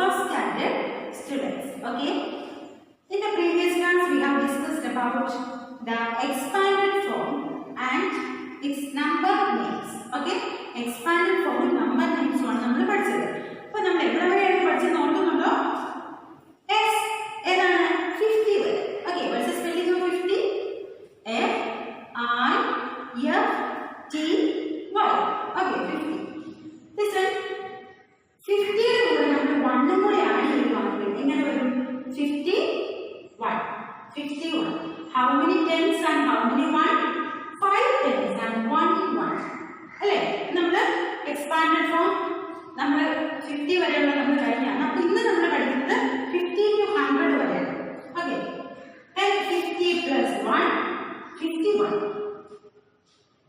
first standard students. Okay. In the previous class, we have discussed about the expanded form and its number names. Okay. Expanded form number names ആണ് നമ്മൾ പഠിച്ചത്. അപ്പോൾ നമ്മൾ എവിടെ വരെയാണ് പഠിച്ചത് നോക്കുന്നുണ്ടോ? S ഏതാണ് 50 വരെ. Okay. What's the spelling of 50? F I F T Y. Okay. 50. Listen. 50 യുടെ കൂടെ നമ്മൾ 1 കൂടി ആഡ് ചെയ്യുവാണെങ്കിൽ എങ്ങനെ വരും? 51. 51. How many tens and how many 1? 5 tens and 1 1. അല്ലേ? നമ്മൾ expanded form നമ്മൾ 50 വരെയുള്ള നമ്മൾ കഴിഞ്ഞാണ്. അപ്പോൾ ഇന്ന് നമ്മൾ പഠിക്കുന്നത് 50 to 100 വരെയാണ്. ഓക്കേ. 50 plus 1 51.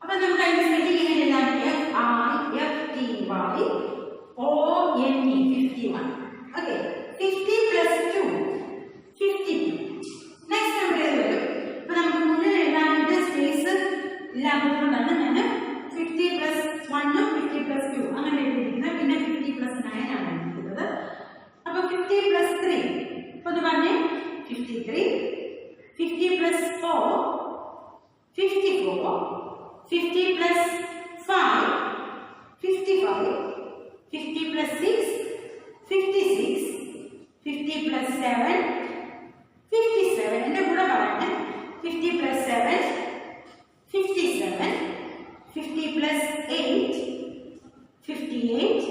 അപ്പോൾ നമുക്ക് അതിന്റെ സ്പെല്ലിംഗ് എങ്ങനെ എഴുതാം? FIFTY ONE 51. Okay. 50 plus 2 52. Next number വരും. അപ്പോൾ നമുക്ക് മുന്നിൽ എഴുതാനായിട്ട് സ്പേസ് ഇല്ലാത്തതുകൊണ്ടാണ് ഞാൻ 50 plus 1 50 plus 2 അങ്ങനെ എഴുതിയിരിക്കുന്നത്. പിന്നെ 50 plus 9 ആണ് എഴുതിയിരിക്കുന്നത്. അപ്പോൾ 50 plus 3 അപ്പോൾ ഒന്ന് പറഞ്ഞേ 53. 50 plus 4 54. 50 plus 5 55. 50 plus 6 56. 50 plus 7 57. എന്റെ കൂടെ പറയണേ 50 plus 7 57. 50 plus 8 58.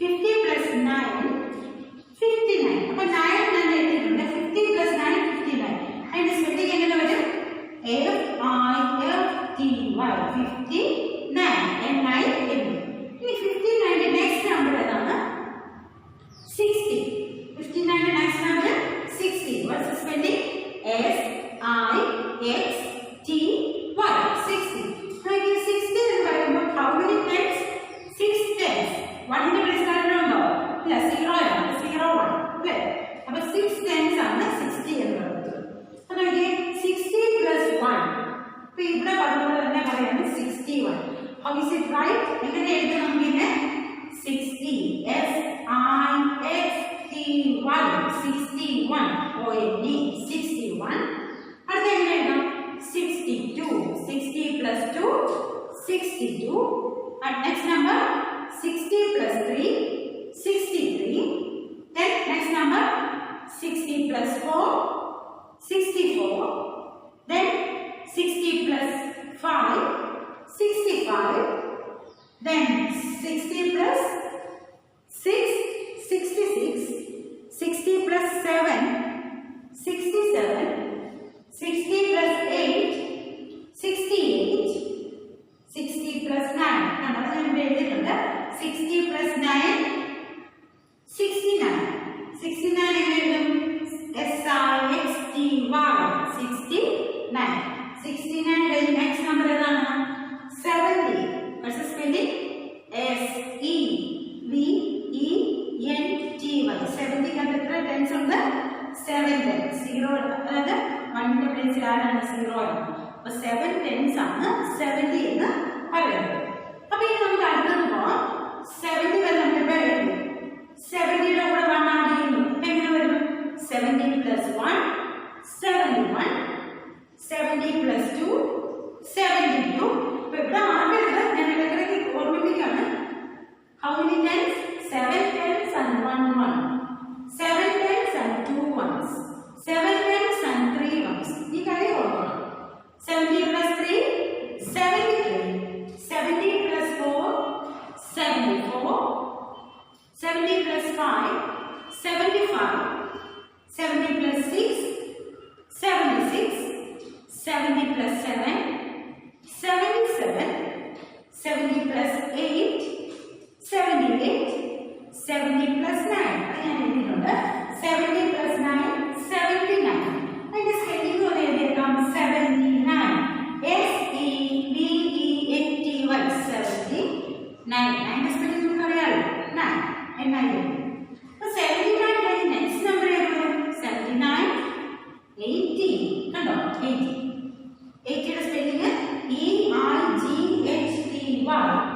50 plus 9 59. അപ്പോൾ 9 ഞാൻ എഴുതിയിട്ടുണ്ട്. 50 plus 9 59. അതിന്റെ സ്പെല്ലിംഗ് എങ്ങനെ വരും? FIFTY 59. ഇനി 59 നെക്സ്റ്റ് നമ്പർ ഏതാണ്? 60. 59 next number 60. What's the spelling? SIXTY. 60. Now 60 എന്ന് പറയുമ്പോൾ how many tens? 6 tens. 1 ന്റെ പ്ലേസ് കാണുന്നുണ്ടോ? ഇല്ല, 0 ആണ്. 01. അല്ലേ? അപ്പോൾ 6 tens ആണ് 60 എന്ന് പറയുന്നത്. അപ്പോൾ 60 plus 1. അപ്പോൾ ഇവിടെ പറഞ്ഞതുപോലെ തന്നെ പറയാണ് 61. How is it right? എങ്ങനെ എഴുതാം നമുക്കിനെ? 60. SIXTY. 61. ONE 61. അടുത്ത എങ്ങനെ എഴുതാം? 62. 60 plus 2 62. And next number 60 plus 3 63. Then next number 60 plus 4 64. Then 60 plus 5 65. Then 60 plus 6 66. 60 plus 7 67. 60 plus 8 68. 60 plus 9 നമ്മൾ ഞാൻ എഴുതിയിട്ടുണ്ട്. 60 plus 9 69. 69 എങ്ങനെ എഴുതും? SIXTY 69. 69 കഴിഞ്ഞ് നെക്സ്റ്റ് നമ്പർ ഏതാണ്? 70. What's the spelling? SEVENTY. 70 കണ്ട് എത്ര ടെൻസ് ഉണ്ട്? 7 ടെൻസ്. 0 അതായത് 1 ന്റെ പ്ലേസിൽ ആരാണ്? 0 ആണ്. അപ്പോൾ 7 ടെൻസ് ആണ് 70 എന്ന് പറയുന്നത്. അപ്പോൾ ഇനി നമുക്ക് അടുത്തത് പോവാം. 70 വരെ നമ്മൾ ഇപ്പോൾ എഴുതും. 70യുടെ കൂടെ 1 ആഡ് ചെയ്യുന്നു. എങ്ങനെ വരും? 70 plus 1 71. 70 plus 2 72. അപ്പോൾ ഇവിടെ ആകരുത്, ഞാൻ ഇടയ്ക്കിടയ്ക്ക് ഓർമ്മിപ്പിക്കുകയാണ്. How many tens? 7 tens and 1 1. 7 tens and 2 ones. 7 tens and 3 ones. ഈ കാര്യം ഓർക്കണം. 70 plus 3 73. 70 plus 4 74. 70 plus 5 75. 70 plus 6 76. 70 plus 7 77. 70 plus 8 78. 70 plus 9 ഞാൻ എഴുതിയിട്ടുണ്ട്. 70 plus 9 79. അതിന്റെ സ്പെല്ലിംഗ് ഒന്ന് എഴുതിയേക്കാം. 79. SEVENTY 79. അതിന്റെ സ്പെല്ലിംഗ് നമുക്ക് അറിയാമല്ലോ. 9 എന്നായിരുന്നു. അപ്പോൾ 79 കഴിഞ്ഞ് നെക്സ്റ്റ് നമ്പർ ഏതാണ്? 79 80. കണ്ടോ? 80. 80യുടെ spelling EIGHTY.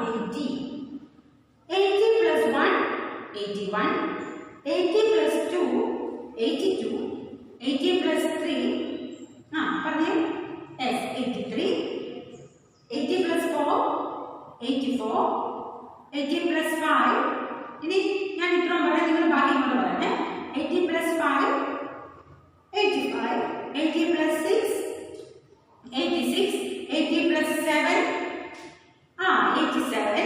80. 80 plus 1 81. 80 plus 2, 82. 80 plus 3, പറഞ്ഞേ. Yes, 83. 80 plus 4, 84. 80 plus 5. ഇനി ഞാൻ ഇത്രയും പറയാം, നിങ്ങൾ ബാക്കി കൊണ്ട് പറയണേ. 80 plus 5, 85. 80 plus 6, 86. 80 plus 7, 87.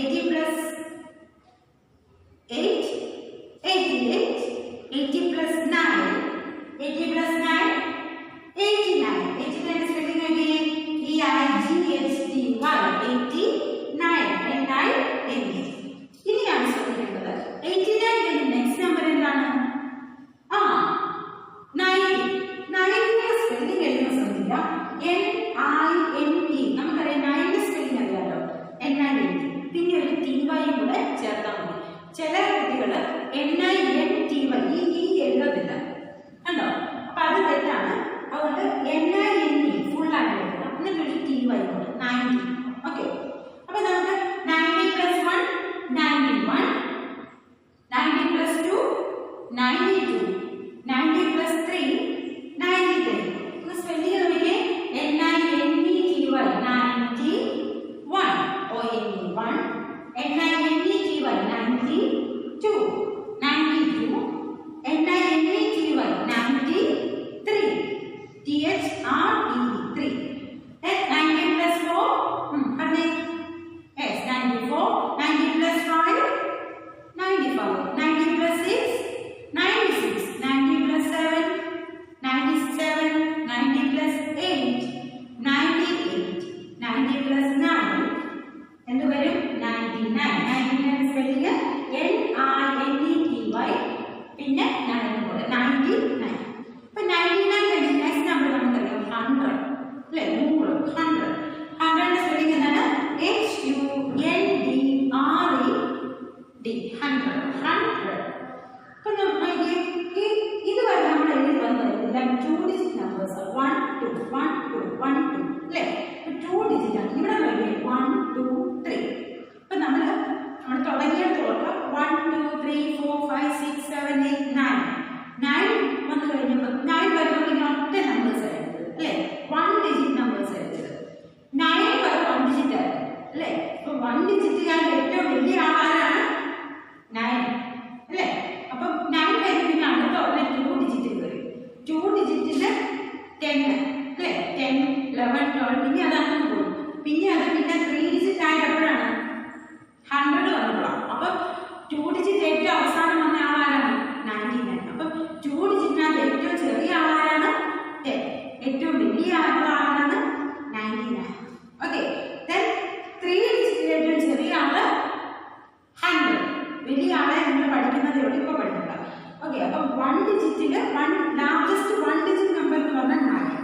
80 plus 8, 88. 80 plus 9, 80 plus 9, 89. 89 is spelling again. E-I-G-H-T-Y. 89. And 9, 88. ഇനിയാണ് ശ്രദ്ധിക്കേണ്ടത്. 89 കഴിഞ്ഞ് നെക്സ്റ്റ് നമ്പർ എന്താണ്? 90. 90 സ്പെല്ലിംഗ് എഴുതുന്ന ശ്രദ്ധിക്കാം. N-I-N-E. നമുക്കറിയാം 90 സ്പെല്ലിംഗ് അറിയാലോ. N-I-N-E. പിന്നെ ഒരു T-Y കൂടെ ചേർത്താൽ മതി. ചില കുട്ടികൾ N-I-N-T-Y ഈ എഴുതത്തില്ല, കണ്ടോ? അപ്പൊ അത് തെറ്റാണ്. അതുകൊണ്ട് N-I-N-E ഫുൾ ആയിട്ട് എഴുതണം. എന്നിട്ടൊരു T-Y കൂടെ 90. ഓക്കെ. അപ്പൊ നമുക്ക് 90 plus 1, 91. 90 plus 2, 92. 90 plus 3, 93. സ്പെല്ലിംഗ് നോക്കിയേ. N-I-N-E-T-Y 91. O-N-E 1. N-I-N-E-T-Y 92. 92. N-I-N-E-T-Y 93. T-H-R-E 3. Then 90 plus 4. Yes, 94. 90 plus 5, 95. 90 plus 6, 96. 90 plus 7, 97. 90 plus 8, 98. 90 plus 9, എന്ത് വരും? 99. 99 സ്പെല്ലിംഗ് N-I-N-E-T-Y പിന്നെ 9 കൂടെ 99. അപ്പൊ 99 കഴിഞ്ഞ് നെക്സ്റ്റ് നമ്പർ നമുക്കറിയാം 100 അല്ലേ? 100. 100 സ്പെല്ലിംഗ് എന്താണ്? H-U-N-D-R-E-D. 100. അപ്പൊ ഇതുവരെ നമ്മൾ എഴുതി വന്നത് എല്ലാം 2 ഡിജിറ്റ് നമ്പേഴ്സ്. 1 2 1 2 1 2 അല്ലേ? 2 ഡിജിറ്റ് ആണ്. ഇവിടെ വരെ 1 2 3. അപ്പൊ നമ്മൾ തുടങ്ങിയിടത്തോളം 1 2 3 4 5 6 7 8 9. 9 വന്നു കഴിഞ്ഞപ്പോൾ 9 വരുമ്പോൾ ഇങ്ങനെ ഒറ്റ നമ്പേഴ്സ് ആയിരുന്നു അല്ലേ? 1 ഡിജിറ്റ് നമ്പേഴ്സ് ആയിരുന്നു. 9 വരെ 1 ഡിജിറ്റ് ആയിരുന്നു അല്ലേ? അപ്പൊ 1 ഡിജിറ്റുകാരുടെ ഏറ്റവും വലിയ ആളാണ് 9 അല്ലേ? അപ്പൊ 9 കഴിഞ്ഞ് പിന്നെ അടുത്ത ഉടനെ 2 ഡിജിറ്റ് വരും. 2 ഡിജിറ്റിന് 10 അല്ലേ? 10 11 12 പിന്നെ അതങ്ങനെ പോകും. പിന്നെ അത് പിന്നെ 3 ഡിജിറ്റ് ആയപ്പോഴാണ് 100 വന്നപ്പോഴാണ്. അപ്പൊ 2 ഡിജിറ്റ് ഏറ്റവും അവസാനം വന്ന ആളാരാണ്? 99. അപ്പൊ 2 ഡിജിറ്റിനകത്ത് ഏറ്റവും ചെറിയ ആളാരാണ്? 10. ഏറ്റവും വലിയ ആളാണ് 99. ഓക്കെ. ദെൻ 3 ഡിജിറ്റിൽ ഏറ്റവും ചെറിയ ആള് 100. വലിയ ആളെ നിങ്ങൾ പഠിക്കുന്നതേ ഉള്ളൂ, ഇപ്പൊ പഠിക്കുക. ഓക്കെ. അപ്പൊ 1 ഡിജിറ്റില് ലാർജസ്റ്റ് 1 ഡിജിറ്റ് നമ്പർ എന്ന് പറഞ്ഞാൽ 9.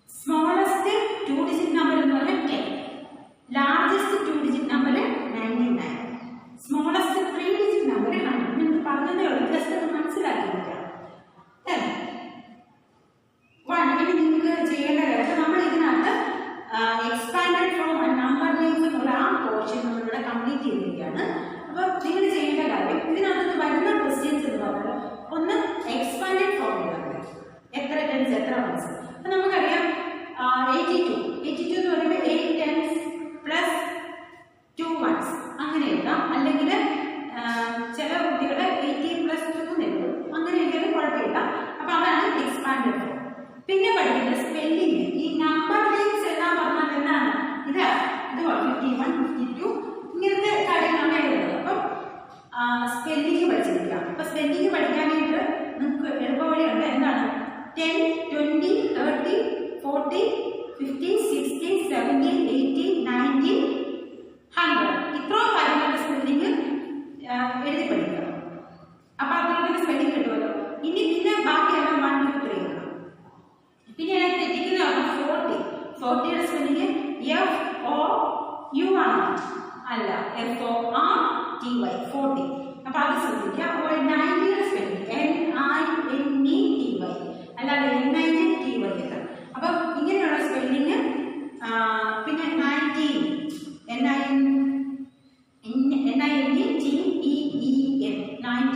സ്മോളസ്റ്റ് 2 ഡിജിറ്റ് നമ്പർ എന്ന് പറഞ്ഞാൽ 10. Largest 2 digit number 99. Smallest 3 digit number 100. നിങ്ങൾക്ക് പറഞ്ഞതേ ഉള്ളൂ, ജസ്റ്റ് അത് മനസ്സിലാക്കി വെക്കാം. ഇനി നിങ്ങൾക്ക് ചെയ്യേണ്ട കാര്യം നമ്മൾ ഇതിനകത്ത് എക്സ്പാൻഡഡ് ഫ്രോം നമ്പർ നെയിംസ് എന്നുള്ള ആ പോർഷൻ നമ്മളിവിടെ കംപ്ലീറ്റ് ചെയ്തിരിക്കുകയാണ്. അപ്പോൾ നിങ്ങൾ ചെയ്യേണ്ട കാര്യം ഇതിനകത്ത് വരുന്ന ക്വസ്റ്റ്യൻസ് എന്ന് പറഞ്ഞാൽ ഒന്ന് എക്സ്പാൻഡഡ് ഫോമിലാണ് എത്ര ടെൻസ് എത്ര വൺസ്. അപ്പൊ നമുക്കറിയാം 82 എന്ന് പറയുമ്പോൾ 8 tens പ്ലസ് 2 ones അങ്ങനെ എഴുതാം. അല്ലെങ്കിൽ ചില കുട്ടികൾ 18 plus 2 എഴുതും. അങ്ങനെ എഴുതിയാലും കുഴപ്പമില്ല. അപ്പൊ അതാണ് എക്സ്പാൻഡഡ് ഫോം. പിന്നെ പഠിക്കുന്നത് സ്പെല്ലിംഗ്. ഈ നമ്പർ നെയിംസ് എഴുതാൻ പറഞ്ഞാൽ എന്താണ്? ഇത് 51 52 ഇങ്ങനത്തെ കാര്യങ്ങളാണ് എഴുതുന്നത്. അപ്പം സ്പെല്ലിംഗ് പഠിച്ചിരിക്കാം. അപ്പൊ സ്പെല്ലിംഗ് പഠിക്കാനായിട്ട് നിങ്ങൾക്ക് എളുപ്പവഴിയുണ്ട്. എന്താണ്? 10 20 30 40 50 60 70 80 90 100 ഇത്രയും കാര്യങ്ങളുടെ സ്പെല്ലിംഗ് എഴുതി പഠിക്കുക. അപ്പൊ അതിനകത്ത് സ്പെല്ലിംഗ് കിട്ടുമല്ലോ. ഇനി പിന്നെ ബാക്കിയെല്ലാം 1 2 3 ആണ്. പിന്നെ ഞാൻ തെറ്റിക്കുന്ന 40. 40യുടെ സ്പെല്ലിംഗ് FOU ആണ്, അല്ല FORTY 40. അപ്പൊ അത് ശ്രദ്ധിക്കുക. അപ്പോൾ 90യുടെ സ്പെല്ലിംഗ് NINETY അല്ലാതെ NINTY അല്ല. അപ്പൊ ഇങ്ങനെയുള്ള സ്പെല്ലിംഗ്. പിന്നെ 19 NINETEEN 19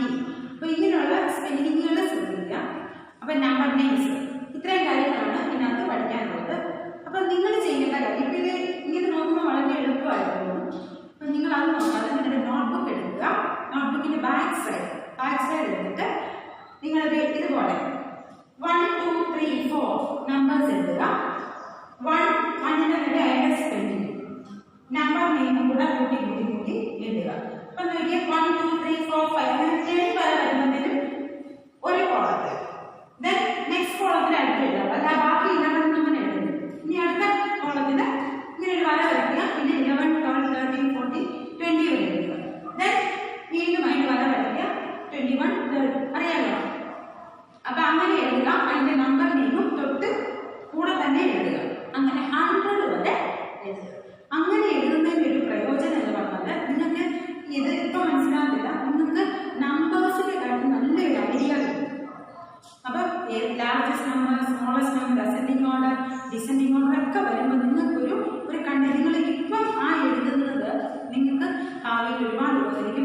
largest number, smallest number, ascending order, descending order ഒക്കെ വരുമ്പോൾ നിങ്ങൾക്ക് ഒരു കണ്ടന്റ് നിങ്ങൾ ഇപ്പം ആ എഴുതുന്നത് നിങ്ങൾക്ക് ഭാവിയിൽ ഒരുപാട് ഉപകരിക്കും.